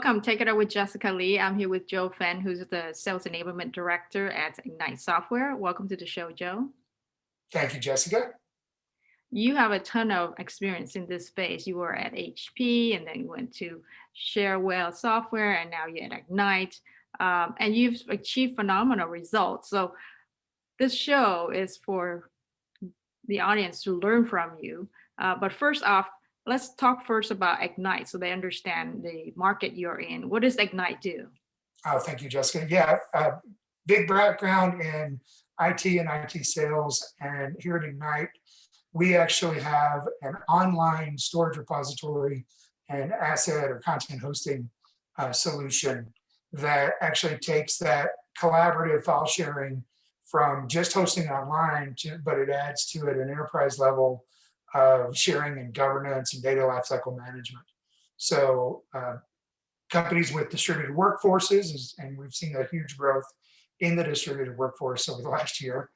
Welcome. Take it up with Jessica Lee. I'm here with Joe Fenn, who's the Sales Enablement Director at Egnyte Software. Welcome to the show, Joe. Thank you, Jessica. You have a ton of experience in this space. You were at HP, and then you went to Sharewell Software, and now you're at Egnyte, and you've achieved phenomenal results. So this show is for the audience to learn from you. But first off, let's talk first about Egnyte so they understand the market you're in. What does Egnyte do? Oh, thank you, Jessica. Yeah, big background in IT and IT sales. And here at Egnyte, we actually have an online storage repository and asset or content hosting solution that actually takes that collaborative file sharing from just hosting online but it adds to it an enterprise level of sharing and governance and data lifecycle management. So companies with distributed workforces, and we've seen a huge growth in the distributed workforce over the last year.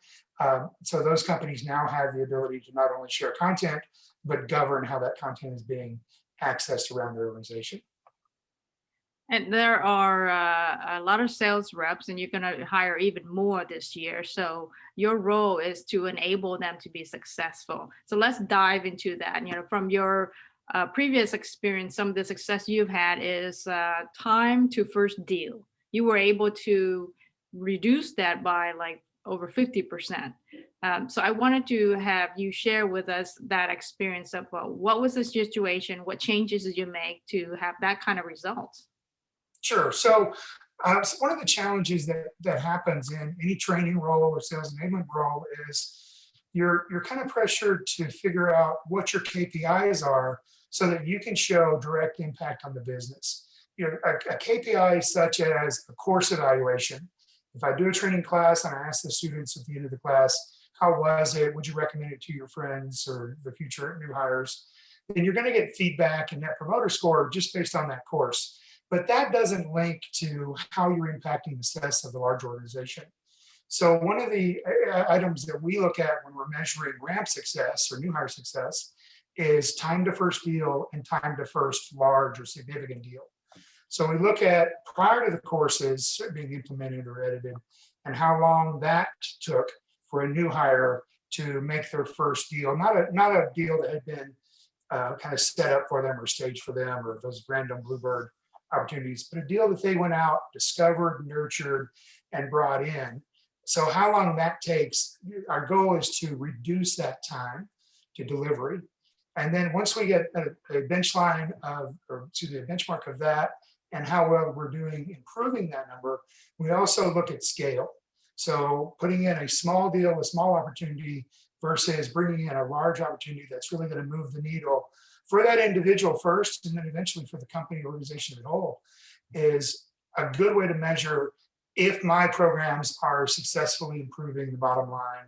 So those companies now have the ability to not only share content, but govern how that content is being accessed around their organization. And there are a lot of sales reps, and you're going to hire even more this year. So your role is to enable them to be successful. So let's dive into that. From your previous experience, some of the success you've had is time to first deal. You were able to reduce that by like over 50%. So I wanted to have you share with us that experience of what was the situation, what changes did you make to have that kind of results? Sure. So one of the challenges that happens in any training role or sales enablement role is you're kind of pressured to figure out what your KPIs are so that you can show direct impact on the business. A KPI such as a course evaluation. If I do a training class and I ask the students at the end of the class, how was it? Would you recommend it to your friends or the future new hires? Then you're going to get feedback and net promoter score just based on that course. But that doesn't link to how you're impacting the success of the large organization. So one of the items that we look at when we're measuring ramp success or new hire success is time to first deal and time to first large or significant deal. So we look at prior to the courses being implemented or edited and how long that took for a new hire to make their first deal, not a deal that had been kind of set up for them or staged for them or those random bluebird opportunities, but a deal that they went out, discovered, nurtured, and brought in. So how long that takes, our goal is to reduce that time to delivery. And then once we get a benchmark of that and how well we're doing improving that number, we also look at scale. So putting in a small deal, a small opportunity versus bringing in a large opportunity that's really going to move the needle for that individual first, and then eventually for the company or organization as a whole, is a good way to measure if my programs are successfully improving the bottom line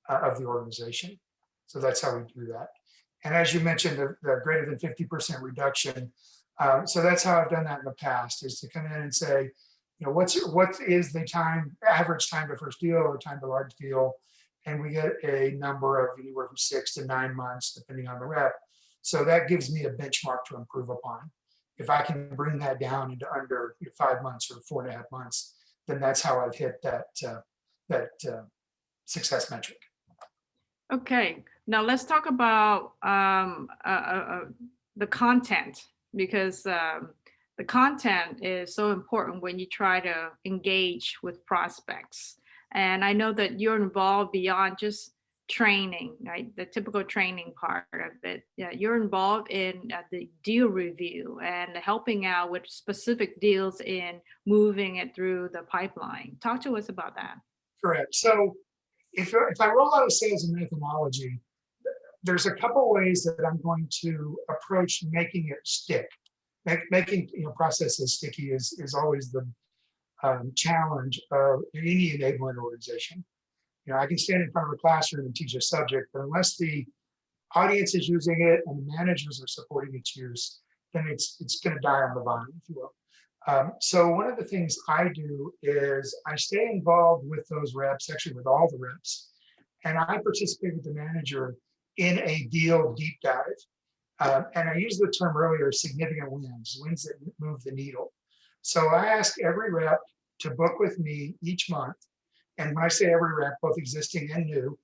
of the organization. So that's how we do that. And as you mentioned, the greater than 50% reduction. So that's how I've done that in the past, is to come in and say, what is the average time to first deal or time to large deal? And we get a number of anywhere from 6 to 9 months, depending on the rep. So that gives me a benchmark to improve upon. If I can bring that down into under 5 months or 4.5 months, then that's how I've hit that success metric. Okay, now let's talk about the content, because the content is so important when you try to engage with prospects. And I know that you're involved beyond just training, right? The typical training part of it. Yeah, you're involved in the deal review and helping out with specific deals in moving it through the pipeline. Talk to us about that. Correct. So if I roll out a sales and methodology, there's a couple ways that I'm going to approach making it stick. Making processes sticky is always the challenge of any enablement organization. I can stand in front of a classroom and teach a subject, but unless the audience is using it and the managers are supporting its use, then it's going to die on the vine, if you will. So one of the things I do is I stay involved with those reps, actually with all the reps, and I participate with the manager in a deal deep dive. And I used the term earlier, significant wins that move the needle. So I ask every rep to book with me each month. And when I say every rep, both existing and new,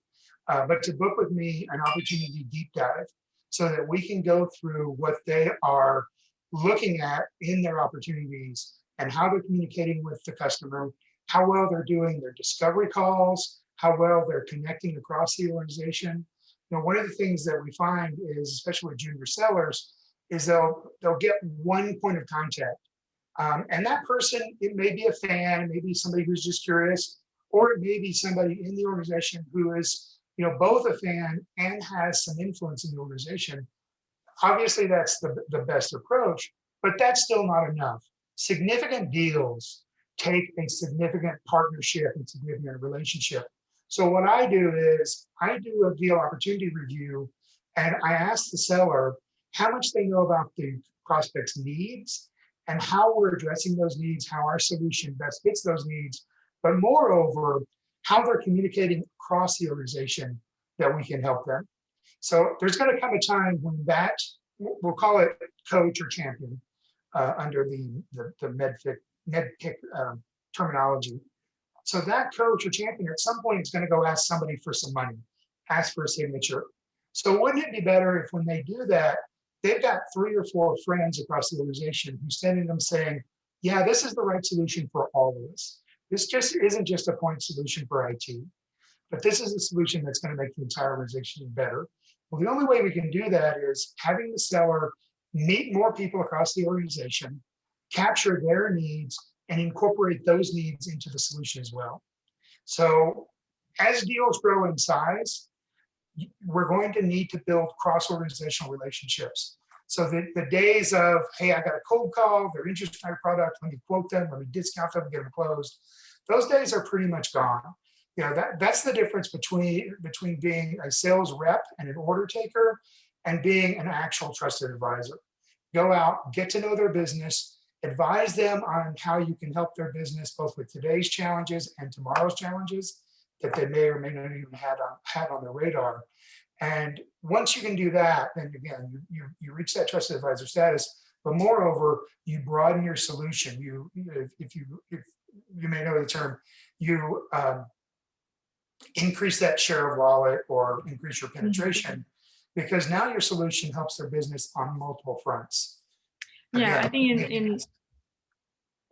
but to book with me an opportunity deep dive so that we can go through what they are looking at in their opportunities and how they're communicating with the customer, how well they're doing their discovery calls, how well they're connecting across the organization. One of the things that we find is, especially with junior sellers, is they'll get one point of contact. And that person, it may be a fan, it may be somebody who's just curious, or it may be somebody in the organization who is, both a fan and has some influence in the organization. Obviously, that's the best approach, but that's still not enough. Significant deals take a significant partnership and significant relationship. So what I do is I do a deal opportunity review, and I ask the seller how much they know about the prospect's needs and how we're addressing those needs, how our solution best fits those needs, but moreover, how they're communicating across the organization that we can help them. So there's going to come a time when that, we'll call it coach or champion under the MedPIC terminology. So that coach or champion at some point is going to go ask somebody for some money, ask for a signature. So wouldn't it be better if when they do that, they've got 3 or 4 friends across the organization who's sending them saying, yeah, this is the right solution for all of us. This just isn't just a point solution for IT, but this is a solution that's going to make the entire organization better. Well, the only way we can do that is having the seller meet more people across the organization, capture their needs, and incorporate those needs into the solution as well. So as deals grow in size, we're going to need to build cross-organizational relationships. So the days of, hey, I got a cold call, they're interested in my product, let me quote them, let me discount them, get them closed. Those days are pretty much gone. That's the difference between being a sales rep and an order taker and being an actual trusted advisor. Go out, get to know their business, advise them on how you can help their business, both with today's challenges and tomorrow's challenges that they may or may not even had on their radar. And once you can do that, then again, you reach that trusted advisor status. But moreover, you broaden your solution. If you may know the term, you increase that share of wallet or increase your penetration, because now your solution helps their business on multiple fronts. Yeah, I Again, think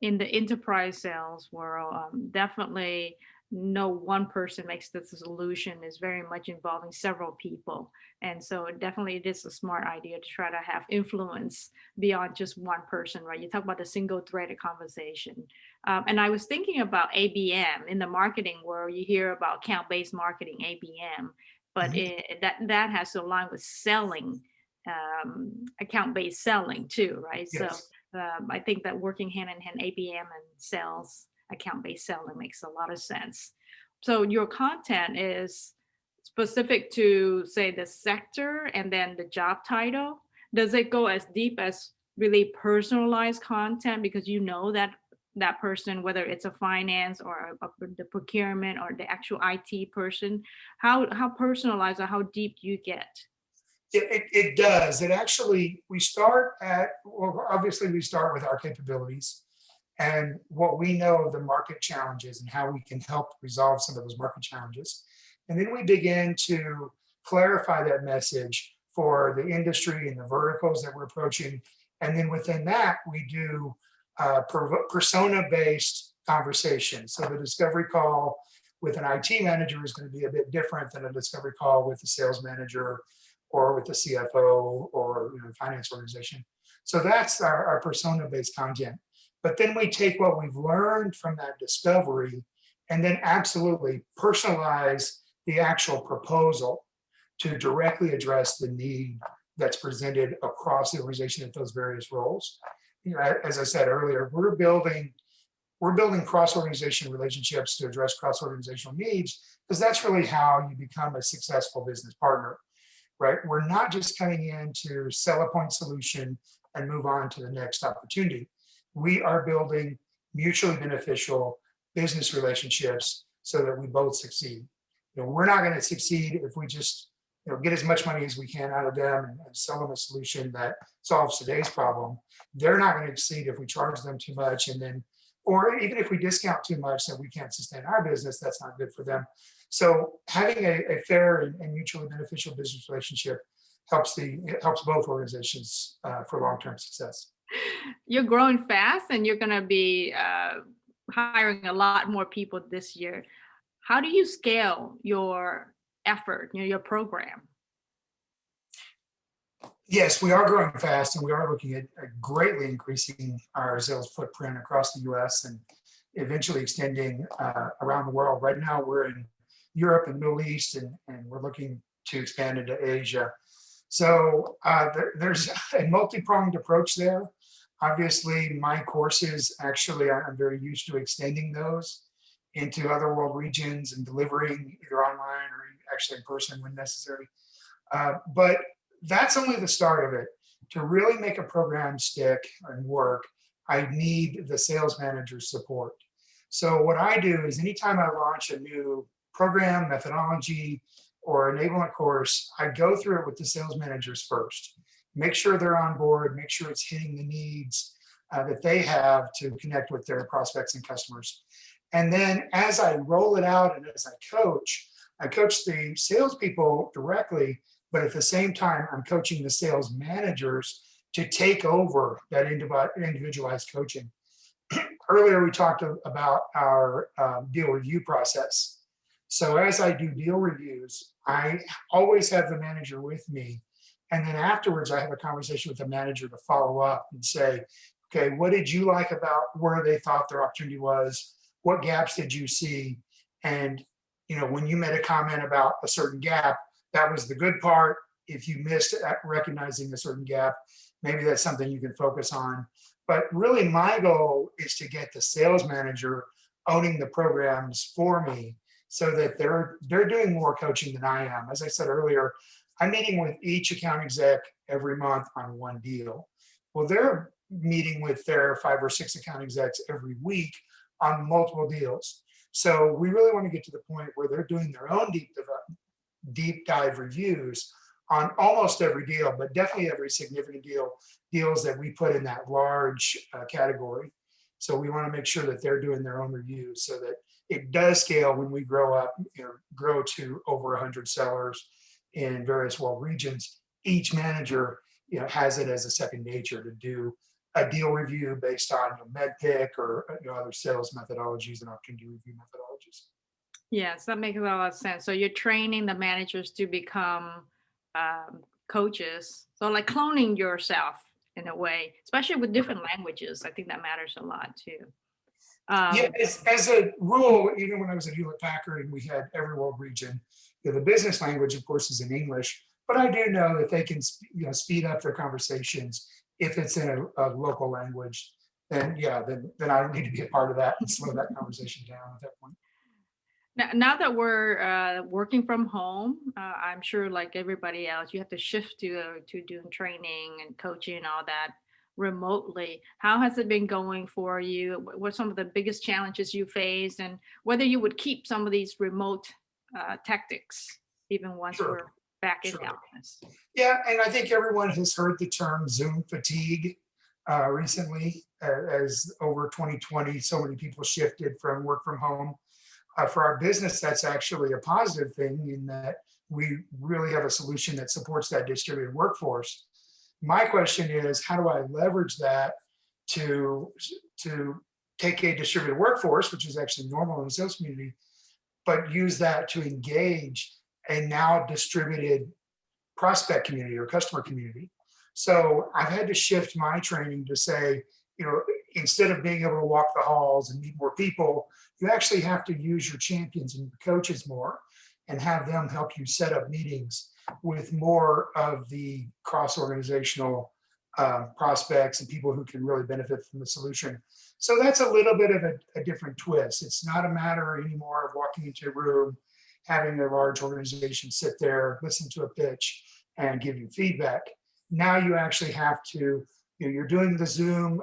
in the enterprise sales world, definitely no one person makes the solution. Is very much involving several people. And so definitely it is a smart idea to try to have influence beyond just one person, right? You talk about the single threaded conversation. And I was thinking about ABM in the marketing world. You hear about account-based marketing, ABM, but that has to align with selling, account-based selling too, right? yes. So I think that working hand in hand, ABM and sales, account-based selling makes a lot of sense. So your content is specific to, say, the sector and then the job title. Does it go as deep as really personalized content because you know that person, whether it's a finance or the procurement or the actual IT person, how personalized or how deep do you get? It does. It actually, obviously we start with our capabilities and what we know of the market challenges and how we can help resolve some of those market challenges. And then we begin to clarify that message for the industry and the verticals that we're approaching. And then within that, we do persona-based conversation. So the discovery call with an IT manager is going to be a bit different than a discovery call with a sales manager or with the CFO or finance organization. So that's our persona-based content. But then we take what we've learned from that discovery and then absolutely personalize the actual proposal to directly address the need that's presented across the organization at those various roles. As I said earlier, we're building cross-organization relationships to address cross-organizational needs, because that's really how you become a successful business partner, right? We're not just coming in to sell a point solution and move on to the next opportunity. We are building mutually beneficial business relationships so that we both succeed. We're not going to succeed if we just get as much money as we can out of them and sell them a solution that solves today's problem. They're not going to succeed if we charge them too much, and then, or even if we discount too much that we can't sustain our business, that's not good for them. So having a fair and mutually beneficial business relationship helps both organizations for long-term success. You're growing fast and you're going to be hiring a lot more people this year. How do you scale your effort, your program? Yes, we are growing fast, and we are looking at greatly increasing our sales footprint across the US and eventually extending around the world. Right now, we're in Europe and Middle East, and we're looking to expand into Asia. So there's a multi-pronged approach there. Obviously, my courses, actually, I'm very used to extending those into other world regions and delivering either online or actually in person when necessary. But that's only the start of it. To really make a program stick and work, I need the sales manager's support. So what I do is anytime I launch a new program, methodology, or enablement course, I go through it with the sales managers first. Make sure they're on board, make sure it's hitting the needs that they have to connect with their prospects and customers. And then as I roll it out and as I coach the salespeople directly, but at the same time, I'm coaching the sales managers to take over that individualized coaching. Earlier, we talked about our deal review process. So as I do deal reviews, I always have the manager with me. And then afterwards, I have a conversation with the manager to follow up and say, okay, what did you like about where they thought their opportunity was? What gaps did you see? And when you made a comment about a certain gap, that was the good part. If you missed at recognizing a certain gap, maybe that's something you can focus on. But really, my goal is to get the sales manager owning the programs for me so that they're doing more coaching than I am. As I said earlier, I'm meeting with each account exec every month on one deal. Well, they're meeting with their 5 or 6 account execs every week on multiple deals. So we really want to get to the point where they're doing their own deep dive reviews on almost every deal, but definitely every significant deals that we put in that large category. So we want to make sure that they're doing their own reviews so that it does scale when we grow to over 100 sellers in various world regions. Each manager has it as a second nature to do a deal review based on MedPick or other sales methodologies and opportunity review methodologies. Yes, that makes a lot of sense. So you're training the managers to become coaches. So like cloning yourself in a way, especially with different languages. I think that matters a lot too. Yeah, as a rule, even when I was at Hewlett Packard and we had every world region, the business language, of course, is in English. But I do know that they can speed up their conversations if it's in a local language. Then then I don't need to be a part of that and slow that conversation down at that point. Now that we're working from home, I'm sure like everybody else, you have to shift to doing training and coaching and all that remotely. How has it been going for you? What are some of the biggest challenges you faced, and whether you would keep some of these remote tactics even once Sure, we're back in sure. the office? Yeah, and I think everyone has heard the term Zoom fatigue recently, as over 2020, so many people shifted from work from home. For our business, that's actually a positive thing in that we really have a solution that supports that distributed workforce. My question is, how do I leverage that to take a distributed workforce, which is actually normal in the sales community, but use that to engage a now distributed prospect community or customer community? So I've had to shift my training to say, instead of being able to walk the halls and meet more people, you actually have to use your champions and your coaches more and have them help you set up meetings with more of the cross-organizational prospects and people who can really benefit from the solution. So that's a little bit of a different twist. It's not a matter anymore of walking into a room, having a large organization sit there, listen to a pitch, and give you feedback. Now you actually have to, you're doing the Zoom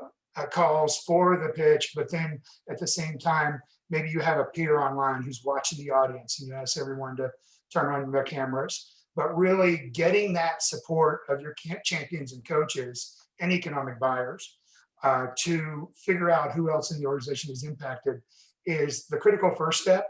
calls for the pitch, but then at the same time, maybe you have a peer online who's watching the audience and you ask everyone to turn on their cameras. but really getting that support of your champions and coaches and economic buyers to figure out who else in the organization is impacted is the critical first step.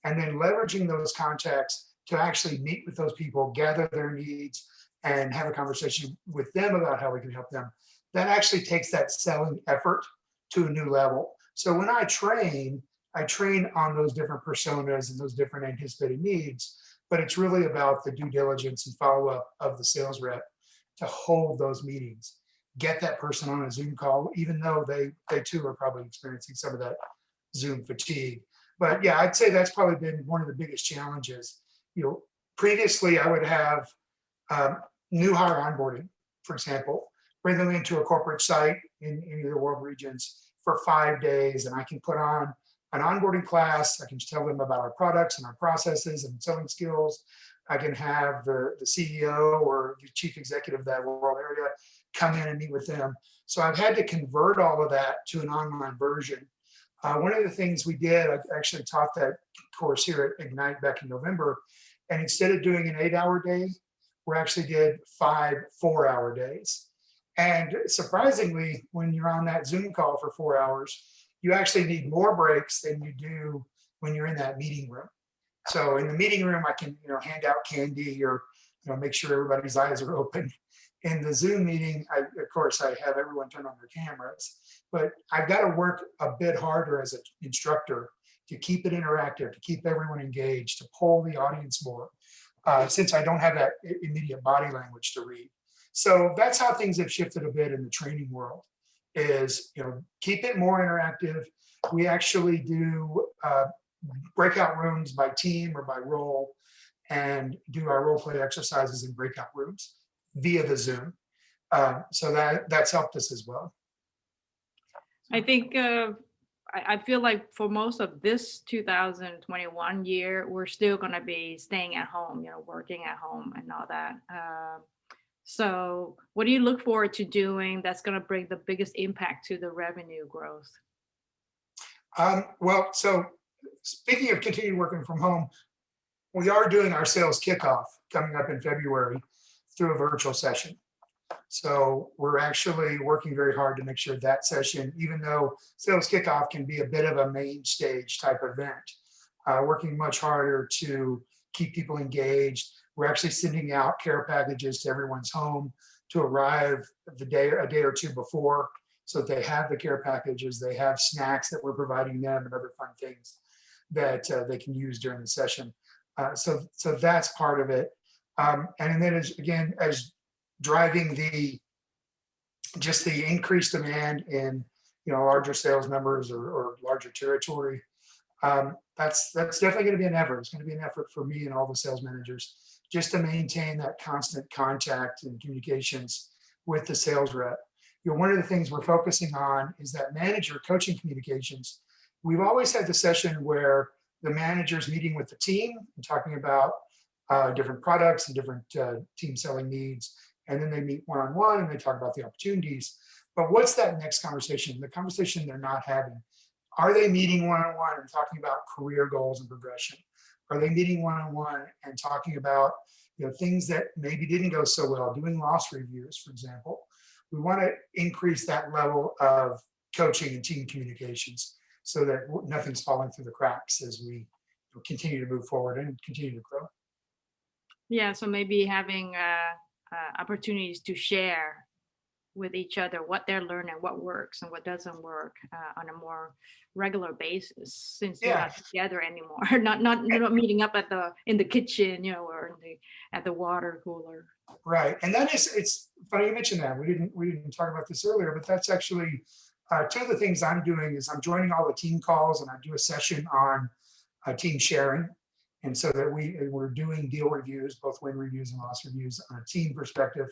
And then leveraging those contacts to actually meet with those people, gather their needs, and have a conversation with them about how we can help them. That actually takes that selling effort to a new level. So when I train on those different personas and those different anticipated needs, but it's really about the due diligence and follow-up of the sales rep to hold those meetings, get that person on a Zoom call, even though they too are probably experiencing some of that Zoom fatigue. But yeah, I'd say that's probably been one of the biggest challenges. Previously I would have new hire onboarding, for example, bring them into a corporate site in any of the world regions for 5 days, and I can put on an onboarding class. I can tell them about our products and our processes and selling skills. I can have the CEO or the chief executive of that world area come in and meet with them. So I've had to convert all of that to an online version. One of the things we did, I actually taught that course here at Egnyte back in November, and instead of doing an 8-hour day, we actually did 5 4-hour days. And surprisingly, when you're on that Zoom call for 4 hours, you actually need more breaks than you do when you're in that meeting room. So in the meeting room, I can hand out candy or make sure everybody's eyes are open. In the Zoom meeting, of course, I have everyone turn on their cameras, but I've got to work a bit harder as an instructor to keep it interactive, to keep everyone engaged, to pull the audience more, since I don't have that immediate body language to read. So that's how things have shifted a bit in the training world, is keep it more interactive. We actually do breakout rooms by team or by role, and do our role play exercises in breakout rooms via the Zoom. So that's helped us as well. I think I feel like for most of this 2021 year, we're still going to be staying at home, working at home and all that. So what do you look forward to doing that's going to bring the biggest impact to the revenue growth? Well, so speaking of continuing working from home, we are doing our sales kickoff coming up in February through a virtual session. So we're actually working very hard to make sure that session, even though sales kickoff can be a bit of a main stage type event, working much harder to keep people engaged. We're actually sending out care packages to everyone's home to arrive a day or two before, so that they have the care packages, they have snacks that we're providing them and other fun things that they can use during the session. So that's part of it. And then as driving the increased demand in larger sales numbers or larger territory, that's definitely going to be an effort. It's going to be an effort for me and all the sales managers just to maintain that constant contact and communications with the sales rep. One of the things we're focusing on is that manager coaching communications. We've always had the session where the manager's meeting with the team and talking about different products and different team selling needs. And then they meet one-on-one and they talk about the opportunities. But what's that next conversation? The conversation they're not having. Are they meeting one-on-one and talking about career goals and progression? Are they meeting one-on-one and talking about things that maybe didn't go so well, doing loss reviews, for example? We want to increase that level of coaching and team communications so that nothing's falling through the cracks as we continue to move forward and continue to grow. Yeah, so maybe having opportunities to share with each other what they're learning, what works and what doesn't work on a more regular basis, since you're not together anymore, not meeting up in the kitchen, or at the water cooler. Right, and it's funny you mentioned that. We didn't talk about this earlier, but that's actually two of the things I'm doing is I'm joining all the team calls, and I do a session on team sharing, and so that we're doing deal reviews, both win reviews and loss reviews on a team perspective.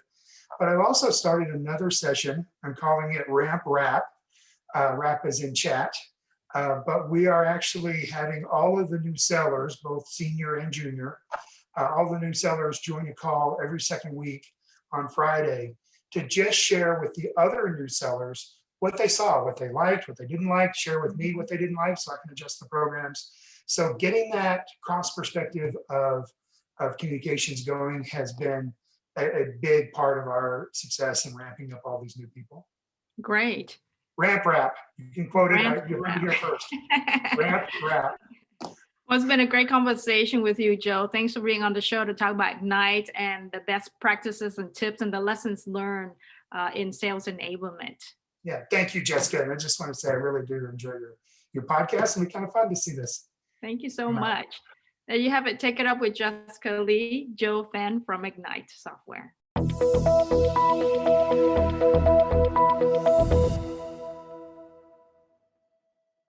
But I've also started another session. I'm calling it Ramp Wrap. Wrap is in chat. But we are actually having all of the new sellers, both senior and junior, all the new sellers join a call every second week on Friday to just share with the other new sellers what they saw, what they liked, what they didn't like, share with me what they didn't like so I can adjust the programs. So getting that cross perspective of of communications going has been a big part of our success in ramping up all these new people. Great. Ramp rap. You can quote it. Ramp You heard it here rap. first. Ramp rap. Well, it's been a great conversation with you, Joe. Thanks for being on the show to talk about Egnyte and the best practices and tips and the lessons learned in sales enablement. Yeah, thank you, Jessica. And I just want to say I really do enjoy your podcast, and it's kind of fun to see this. Thank you so much. There you have it. Take it up with Jessica Lee, Joe Fenn from Egnyte Software.